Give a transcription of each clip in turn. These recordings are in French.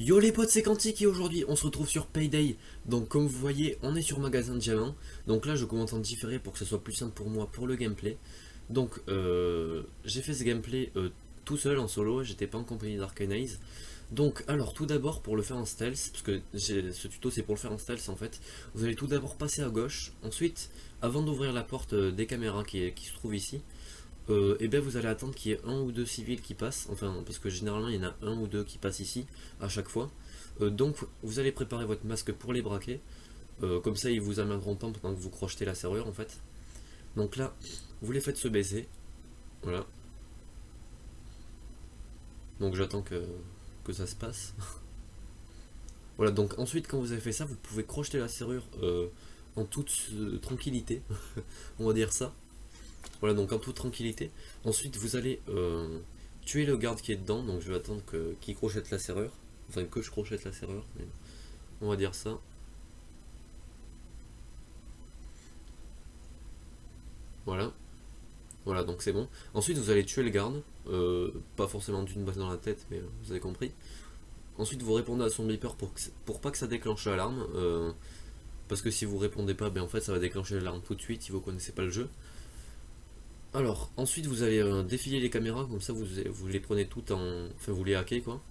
Yo les potes, c'est Quantique et aujourd'hui on se retrouve sur Payday. Donc comme vous voyez, on est sur Magasin de Diamants. Donc là je commence en différé pour que ce soit plus simple pour moi pour le gameplay. Donc j'ai fait ce gameplay tout seul en solo, j'étais pas en compagnie d'Arcanize. Donc alors tout d'abord pour le faire en stealth, parce que ce tuto c'est pour le faire en stealth en fait. Vous allez tout d'abord passer à gauche, ensuite avant d'ouvrir la porte des caméras qui se trouve ici, et bien vous allez attendre qu'il y ait un ou deux civils qui passent, enfin parce que généralement il y en a un ou deux qui passent ici à chaque fois. Donc vous allez préparer votre masque pour les braquer, comme ça ils vous amèneront pas pendant que vous crochetez la serrure en fait. Donc là vous les faites se baisser, voilà. Donc j'attends que ça se passe. Voilà, donc ensuite quand vous avez fait ça, vous pouvez crocheter la serrure en toute tranquillité, on va dire ça. Voilà, donc en toute tranquillité. Ensuite, vous allez tuer le garde qui est dedans. Donc je vais attendre qu'il crochette la serrure. Enfin, que je crochette la serrure. Mais on va dire ça. Voilà. Voilà, donc c'est bon. Ensuite, vous allez tuer le garde. Pas forcément d'une balle dans la tête, mais vous avez compris. Ensuite, vous répondez à son beeper pour pas que ça déclenche l'alarme. Parce que si vous répondez pas, ben en fait, ça va déclencher l'alarme tout de suite si vous connaissez pas le jeu. Alors, ensuite vous allez défiler les caméras, comme ça vous les prenez toutes en... Enfin vous les hackez quoi.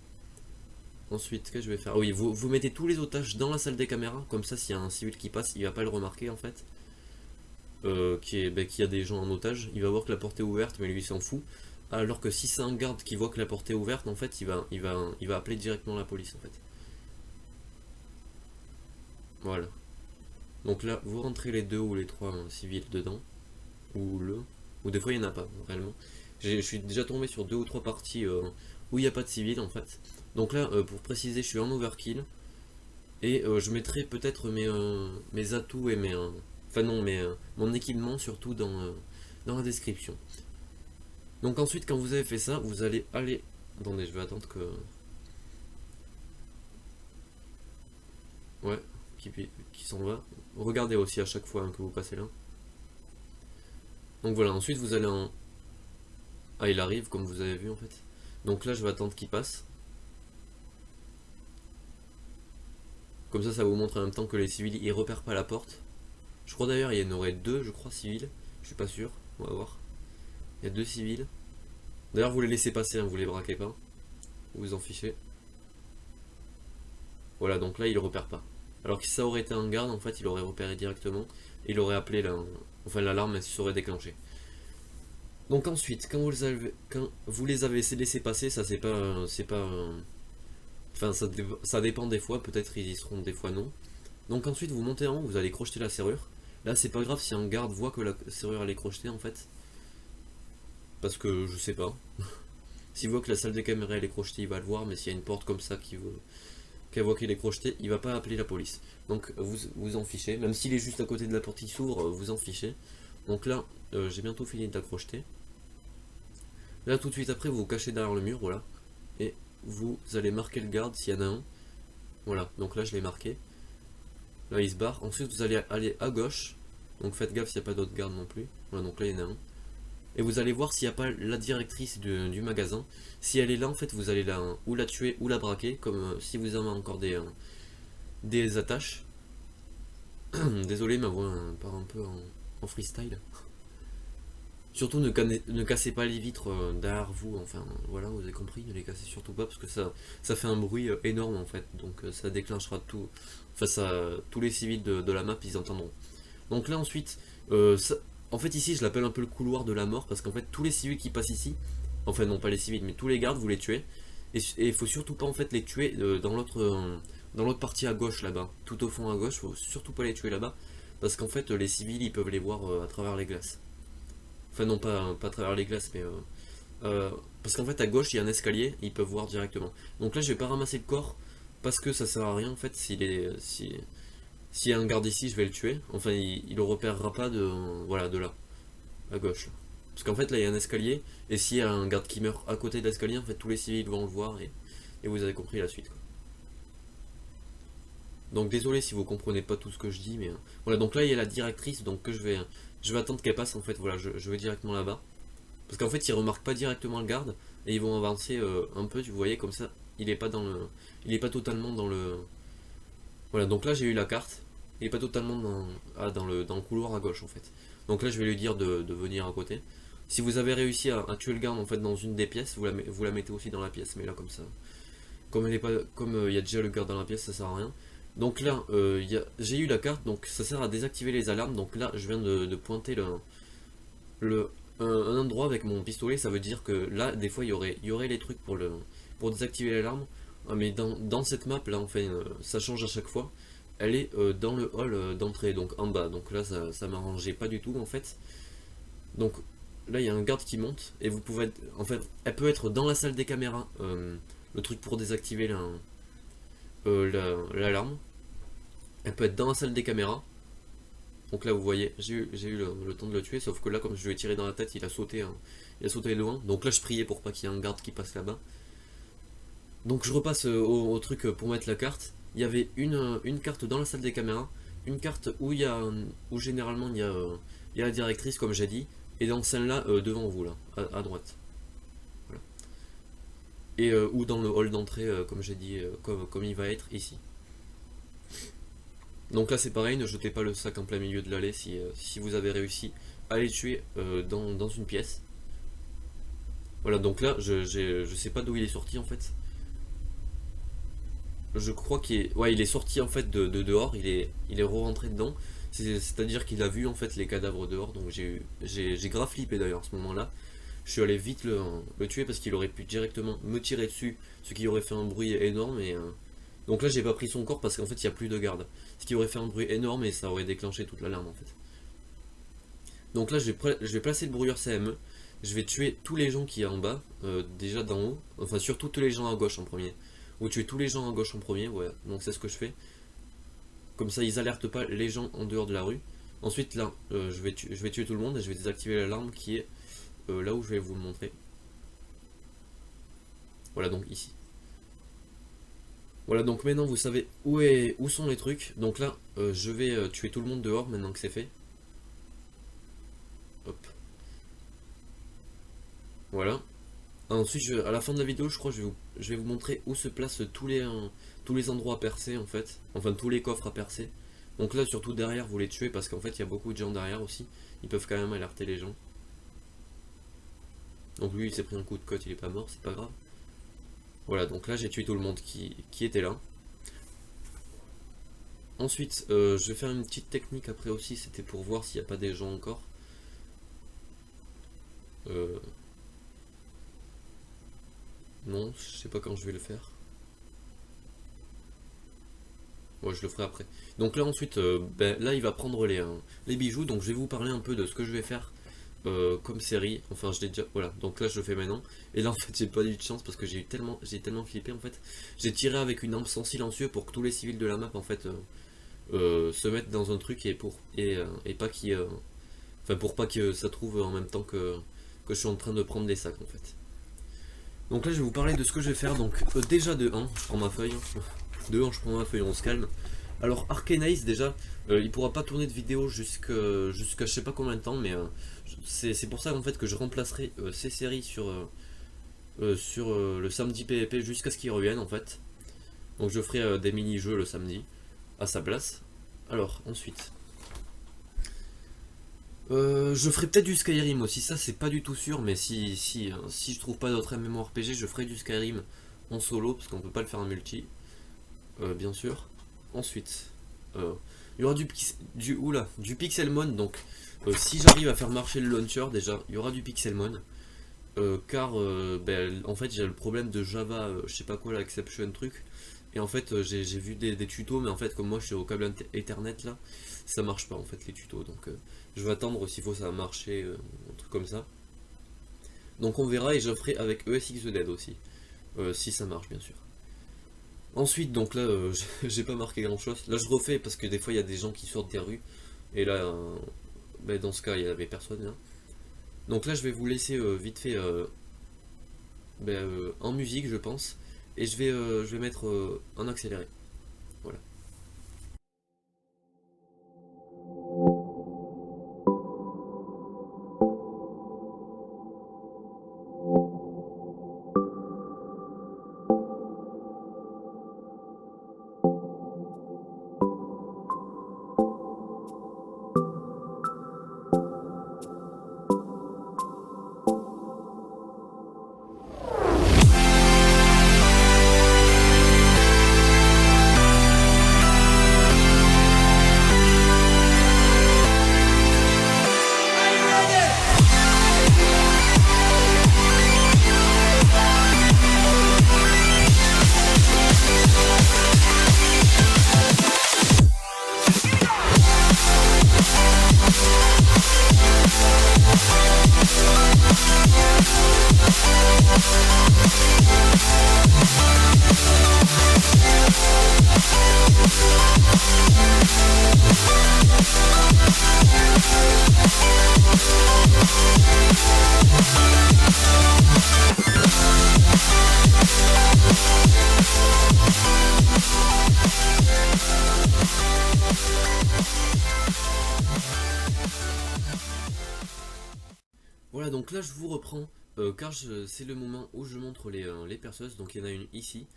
Ensuite, qu'est-ce que je vais faire? Ah oui, vous mettez tous les otages dans la salle des caméras, comme ça s'il y a un civil qui passe, il va pas le remarquer en fait. Qu'il y a des gens en otage, il va voir que la porte est ouverte, mais lui il s'en fout. Alors que si c'est un garde qui voit que la porte est ouverte, en fait il va appeler directement la police en fait. Voilà. Donc là, vous rentrez les deux ou les trois civils dedans. Ou le... Ou des fois il n'y en a pas, réellement. Je suis déjà tombé sur deux ou trois parties où il n'y a pas de civil en fait. Donc là, pour préciser, je suis en overkill. Et je mettrai peut-être mes atouts et mes... enfin non, mon équipement surtout dans la description. Donc ensuite, quand vous avez fait ça, vous allez aller... Attendez, je vais attendre que... Ouais, qui s'en va. Regardez aussi à chaque fois hein, que vous passez là. Donc voilà, ensuite vous allez en... Ah, il arrive, comme vous avez vu en fait. Donc là, je vais attendre qu'il passe. Comme ça vous montre en même temps que les civils ils repèrent pas la porte. Je crois d'ailleurs il y en aurait deux, je crois, civils. Je suis pas sûr, on va voir. Il y a deux civils. D'ailleurs vous les laissez passer, hein, vous les braquez pas. Vous vous en fichez. Voilà, donc là il repère pas. Alors que si ça aurait été un garde, en fait il aurait repéré directement. Et il aurait appelé la... Enfin l'alarme elle se serait déclenchée. Donc ensuite, quand vous les avez laissés passer, ça c'est pas... C'est pas... Enfin ça dépend des fois, peut-être ils y seront, des fois non. Donc ensuite vous montez en haut, vous allez crocheter la serrure. Là c'est pas grave si un garde voit que la serrure elle est crochetée en fait. Parce que je sais pas. S'il voit que la salle des caméras elle est crochetée, il va le voir, mais s'il y a une porte comme ça qu'elle voit qu'elle est crochetée, il va pas appeler la police. Donc vous en fichez, même s'il est juste à côté de la porte qui s'ouvre, vous en fichez. Donc là, j'ai bientôt fini de la crocheter. Là tout de suite après, vous vous cachez derrière le mur, voilà. Et vous allez marquer le garde s'il y en a un. Voilà, donc là je l'ai marqué. Là il se barre. Ensuite vous allez aller à gauche. Donc faites gaffe s'il n'y a pas d'autres gardes non plus. Voilà, donc là il y en a un. Et vous allez voir s'il n'y a pas la directrice du magasin. Si elle est là, en fait, vous allez ou la tuer ou la braquer. Comme si vous avez encore des attaches. Désolé, ma voix part un peu en freestyle. Surtout ne cassez pas les vitres derrière vous. Enfin, voilà, vous avez compris. Ne les cassez surtout pas parce que ça fait un bruit énorme en fait. Donc ça déclenchera tout. Enfin, tous les civils de la map, ils entendront. Donc là ensuite, en fait ici je l'appelle un peu le couloir de la mort parce qu'en fait tous les civils qui passent ici, enfin non pas les civils mais tous les gardes vous les tuez et il faut surtout pas en fait les tuer dans l'autre partie à gauche là-bas, tout au fond à gauche, faut surtout pas les tuer là-bas parce qu'en fait les civils ils peuvent les voir à travers les glaces. Enfin non pas à travers les glaces mais parce qu'en fait à gauche il y a un escalier, ils peuvent voir directement. Donc là je vais pas ramasser le corps parce que ça sert à rien en fait s'il y a un garde ici, je vais le tuer. Enfin, il le repérera pas voilà, de là, à gauche. Parce qu'en fait, là, il y a un escalier, et s'il y a un garde qui meurt à côté de l'escalier, en fait, tous les civils vont le voir, et vous avez compris la suite, quoi. Donc, désolé si vous comprenez pas tout ce que je dis, mais... voilà, donc là, il y a la directrice, donc je vais attendre qu'elle passe, en fait, voilà, je vais directement là-bas. Parce qu'en fait, ils remarquent pas directement le garde, et ils vont avancer un peu, vous voyez, comme ça. il est pas dans le, il est pas totalement dans le. Voilà, donc là j'ai eu la carte, il est pas totalement dans le couloir à gauche en fait. Donc là je vais lui dire de venir à côté. Si vous avez réussi à tuer le garde en fait dans une des pièces, vous la mettez aussi dans la pièce, mais là comme ça. Comme elle est pas, comme il y a déjà le garde dans la pièce, ça sert à rien. Donc là, j'ai eu la carte, donc ça sert à désactiver les alarmes. Donc là, je viens de pointer le, un endroit avec mon pistolet. Ça veut dire que là, des fois, il y aurait les trucs pour désactiver l'alarme. Ah, mais dans cette map là, enfin, ça change à chaque fois. Elle est dans le hall d'entrée, donc en bas. Donc là, ça m'arrangeait pas du tout en fait. Donc là, il y a un garde qui monte et vous pouvez en fait, elle peut être dans la salle des caméras. Le truc pour désactiver l'alarme. Elle peut être dans la salle des caméras. Donc là, vous voyez, j'ai eu le temps de le tuer, sauf que là, comme je lui ai tiré dans la tête, il a sauté, hein, il a sauté loin. Donc là, je priais pour pas qu'il y ait un garde qui passe là-bas. Donc je repasse au truc pour mettre la carte. Il y avait une carte dans la salle des caméras, une carte où généralement il y a la directrice, comme j'ai dit, et dans celle-là devant vous, là, à droite. Voilà. Et ou dans le hall d'entrée, comme j'ai dit, comme il va être ici. Donc là c'est pareil, ne jetez pas le sac en plein milieu de l'allée si vous avez réussi à les tuer dans une pièce. Voilà, donc là je sais pas d'où il est sorti en fait. Je crois qu'il est sorti en fait de dehors, il est re-rentré dedans. C'est-à-dire qu'il a vu en fait les cadavres dehors, donc j'ai grave flippé d'ailleurs à ce moment-là. Je suis allé vite le tuer parce qu'il aurait pu directement me tirer dessus, ce qui aurait fait un bruit énorme. Donc là j'ai pas pris son corps parce qu'en fait il n'y a plus de garde. Ce qui aurait fait un bruit énorme et ça aurait déclenché toute l'alarme en fait. Donc là je vais placer le brouilleur CME. Je vais tuer tous les gens qui y a en bas, déjà d'en haut, enfin surtout tous les gens à gauche en premier. Ou tuer tous les gens à gauche en premier, ouais, donc c'est ce que je fais. Comme ça ils alertent pas les gens en dehors de la rue. Ensuite là, je vais tuer tout le monde et je vais désactiver l'alarme qui est là où je vais vous le montrer. Voilà, donc ici. Voilà, donc maintenant vous savez où sont les trucs. Donc là, je vais tuer tout le monde dehors maintenant que c'est fait. Hop, voilà. Ensuite, à la fin de la vidéo, je crois que je vais vous montrer où se placent tous les endroits à percer en fait. Enfin, tous les coffres à percer. Donc là, surtout derrière, vous les tuez parce qu'en fait, il y a beaucoup de gens derrière aussi. Ils peuvent quand même alerter les gens. Donc lui, il s'est pris un coup de côte, il est pas mort, c'est pas grave. Voilà, donc là, j'ai tué tout le monde qui était là. Ensuite, je vais faire une petite technique après aussi, c'était pour voir s'il n'y a pas des gens encore. Euh, non, je sais pas quand je vais le faire. Ouais, je le ferai après. Donc là ensuite, là il va prendre les bijoux, donc je vais vous parler un peu de ce que je vais faire comme série. Enfin je l'ai déjà. Voilà, donc là je le fais maintenant. Et là en fait j'ai pas eu de chance parce que j'ai tellement flippé en fait. J'ai tiré avec une arme sans silencieux pour que tous les civils de la map en fait se mettent dans un truc et pas qu'il enfin pour pas que ça trouve en même temps que je suis en train de prendre des sacs en fait. Donc là je vais vous parler de ce que je vais faire. Donc déjà de 1, je prends ma feuille. De 1 je prends ma feuille, on se calme. Alors Arcanace déjà, il pourra pas tourner de vidéo jusqu'à je sais pas combien de temps, mais c'est pour ça en fait que je remplacerai ces séries sur le samedi PvP jusqu'à ce qu'il revienne en fait. Donc je ferai des mini-jeux le samedi à sa place. Alors ensuite, je ferai peut-être du Skyrim aussi, ça c'est pas du tout sûr, mais si je trouve pas d'autres MMORPG, je ferai du Skyrim en solo parce qu'on peut pas le faire en multi, bien sûr. Ensuite, il y aura du Pixelmon, donc si j'arrive à faire marcher le launcher, déjà, il y aura du Pixelmon. Car en fait j'ai le problème de Java, je sais pas quoi, la exception truc. Et en fait j'ai vu des tutos, mais en fait comme moi je suis au câble Ethernet là, ça marche pas en fait les tutos. Donc je vais attendre s'il faut ça va marcher, un truc comme ça. Donc on verra et je ferai avec ESX The Dead aussi, si ça marche bien sûr. Ensuite, donc là, j'ai pas marqué grand chose. Là, je refais parce que des fois, il y a des gens qui sortent des rues. Et là, dans ce cas, il y avait personne là. Donc là, je vais vous laisser vite fait en musique, je pense. Et je vais mettre en accéléré. Voilà. Donc là je vous reprends, car c'est le moment où je montre les perceuses. Donc il y en a une ici,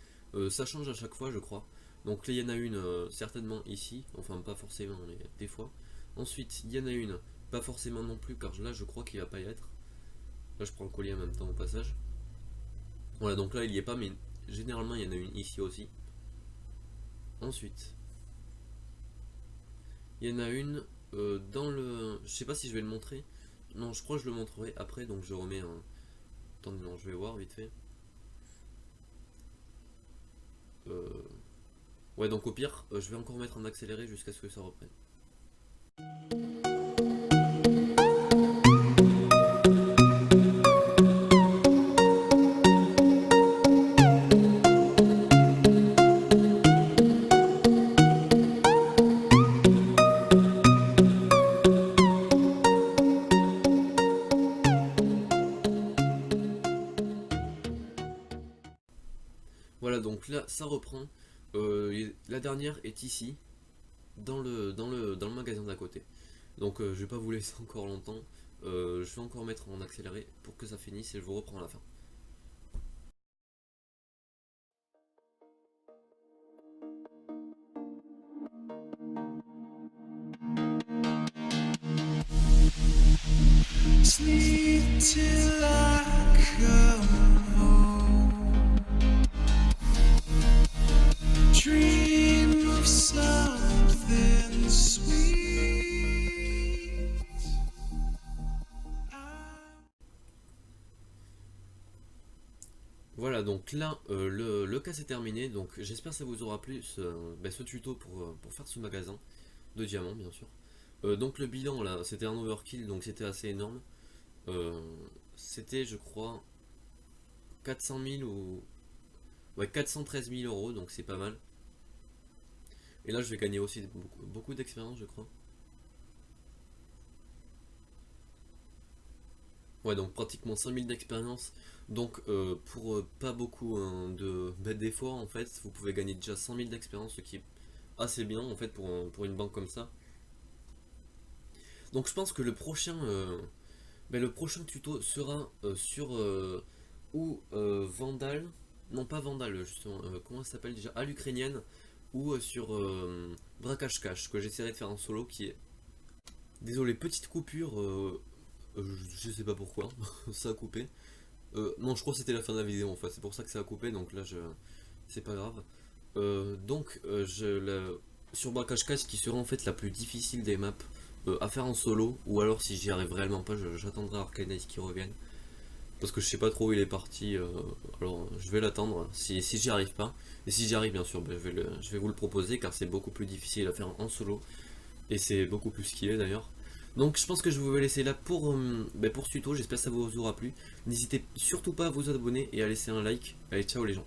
ça change à chaque fois je crois. Donc là il y en a une certainement ici, enfin pas forcément mais des fois. Ensuite il y en a une, pas forcément non plus, car là je crois qu'il va pas y être. Là je prends le collier en même temps au passage. Voilà, donc là il y est pas, mais généralement il y en a une ici aussi. Ensuite, il y en a une dans le... Je sais pas si je vais le montrer. Non, je crois que je le montrerai après, donc je remets un... Attendez, non, je vais voir vite fait. Euh, Ouais, donc au pire, je vais encore mettre en accéléré jusqu'à ce que ça reprenne. Voilà, donc là, ça reprend. La dernière est ici, dans le magasin d'à côté. Donc je vais pas vous laisser encore longtemps. Je vais encore mettre en accéléré pour que ça finisse et je vous reprends à la fin. Sleep till I come home. Dream of something sweet. Voilà, donc là, le cas est terminé. Donc j'espère que ça vous aura plu ce tuto pour faire ce magasin de diamants, bien sûr. Donc le bilan là, c'était un overkill, donc c'était assez énorme. Euh, C'était, je crois, 400 000 ou... Ouais, 413 000 euros, donc c'est pas mal. Et là, je vais gagner aussi beaucoup d'expérience, je crois. Ouais, donc pratiquement 5 000 d'expérience. Donc, pour pas beaucoup hein, d'efforts, en fait, vous pouvez gagner déjà 100 000 d'expérience, ce qui est assez bien, en fait, pour une banque comme ça. Donc, je pense que le prochain tuto sera sur ou Vandal, non pas Vandal, justement, comment ça s'appelle déjà, à l'ukrainienne, ou sur Braquage Cash, que j'essaierai de faire en solo, qui est... Désolé, petite coupure, je sais pas pourquoi, ça a coupé. Non, je crois que c'était la fin de la vidéo en fait, c'est pour ça que ça a coupé, donc là, c'est pas grave. Donc, sur Braquage Cash, qui sera en fait la plus difficile des maps à faire en solo, ou alors si j'y arrive réellement pas, j'attendrai Arcanite qui revienne. Parce que je sais pas trop où il est parti, alors je vais l'attendre si j'y arrive pas. Et si j'y arrive, bien sûr, ben, je vais vous le proposer car c'est beaucoup plus difficile à faire en solo. Et c'est beaucoup plus skillé d'ailleurs. Donc je pense que je vais vous laisser là pour ce tuto, j'espère que ça vous aura plu. N'hésitez surtout pas à vous abonner et à laisser un like. Allez, ciao les gens.